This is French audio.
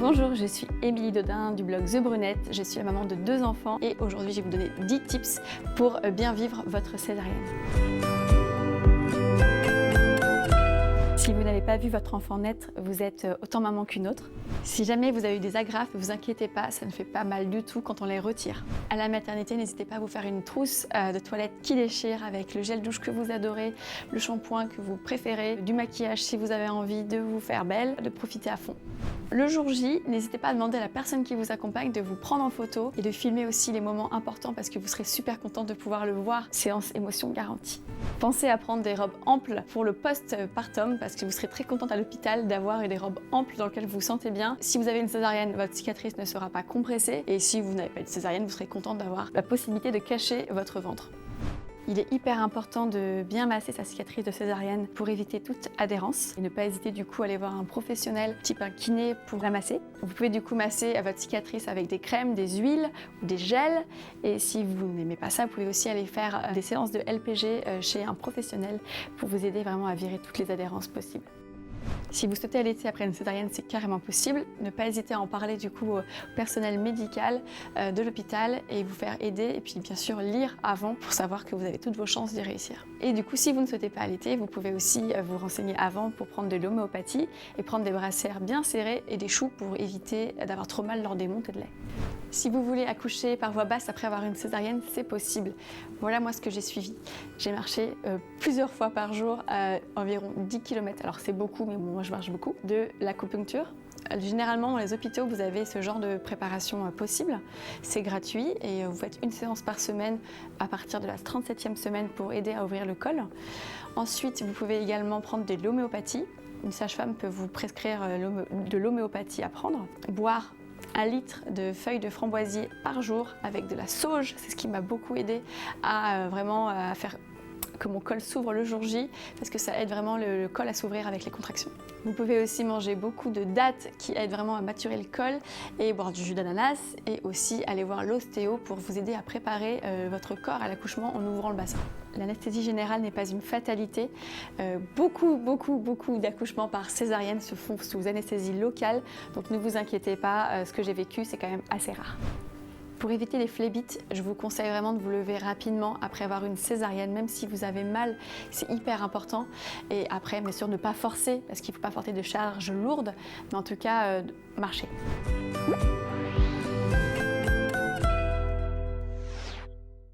Bonjour, je suis Émilie Dodin du blog The Brunette. Je suis la maman de 2 enfants et aujourd'hui je vais vous donner 10 tips pour bien vivre votre césarienne. Si vous n'avez pas vu votre enfant naître, vous êtes autant maman qu'une autre. Si jamais vous avez eu des agrafes, ne vous inquiétez pas, ça ne fait pas mal du tout quand on les retire. À la maternité, n'hésitez pas à vous faire une trousse de toilette qui déchire avec le gel douche que vous adorez, le shampoing que vous préférez, du maquillage si vous avez envie de vous faire belle, de profiter à fond. Le jour J, n'hésitez pas à demander à la personne qui vous accompagne de vous prendre en photo et de filmer aussi les moments importants parce que vous serez super content de pouvoir le voir. Séance émotion garantie. Pensez à prendre des robes amples pour le post-partum parce que vous serez très contente à l'hôpital d'avoir des robes amples dans lesquelles vous vous sentez bien. Si vous avez une césarienne, votre cicatrice ne sera pas compressée et si vous n'avez pas de césarienne, vous serez contente d'avoir la possibilité de cacher votre ventre. Il est hyper important de bien masser sa cicatrice de césarienne pour éviter toute adhérence et ne pas hésiter du coup à aller voir un professionnel type un kiné pour la masser. Vous pouvez du coup masser votre cicatrice avec des crèmes, des huiles ou des gels et si vous n'aimez pas ça, vous pouvez aussi aller faire des séances de LPG chez un professionnel pour vous aider vraiment à virer toutes les adhérences possibles. Si vous souhaitez allaiter après une césarienne, c'est carrément possible. Ne pas hésiter à en parler du coup au personnel médical de l'hôpital et vous faire aider et puis bien sûr lire avant pour savoir que vous avez toutes vos chances d'y réussir. Et du coup, si vous ne souhaitez pas allaiter, vous pouvez aussi vous renseigner avant pour prendre de l'homéopathie et prendre des brassières bien serrées et des choux pour éviter d'avoir trop mal lors des montées de lait. Si vous voulez accoucher par voie basse après avoir une césarienne, c'est possible. Voilà moi ce que j'ai suivi. J'ai marché plusieurs fois par jour, environ 10 km. Alors c'est beaucoup, mais bon, moi je marche beaucoup. De l'acupuncture. Généralement dans les hôpitaux, vous avez ce genre de préparation possible. C'est gratuit et vous faites une séance par semaine à partir de la 37e semaine pour aider à ouvrir le col. Ensuite, vous pouvez également prendre de l'homéopathie. Une sage-femme peut vous prescrire de l'homéopathie à prendre. Boire 1 litre de feuilles de framboisier par jour avec de la sauge, c'est ce qui m'a beaucoup aidé à vraiment faire que mon col s'ouvre le jour J parce que ça aide vraiment le col à s'ouvrir avec les contractions. Vous pouvez aussi manger beaucoup de dattes qui aident vraiment à maturer le col et boire du jus d'ananas et aussi aller voir l'ostéo pour vous aider à préparer votre corps à l'accouchement en ouvrant le bassin. L'anesthésie générale n'est pas une fatalité. Beaucoup d'accouchements par césarienne se font sous anesthésie locale, donc ne vous inquiétez pas, ce que j'ai vécu c'est quand même assez rare. Pour éviter les phlébites, je vous conseille vraiment de vous lever rapidement après avoir une césarienne, même si vous avez mal, c'est hyper important. Et après, bien sûr, ne pas forcer, parce qu'il ne faut pas porter de charges lourdes, mais en tout cas, marcher.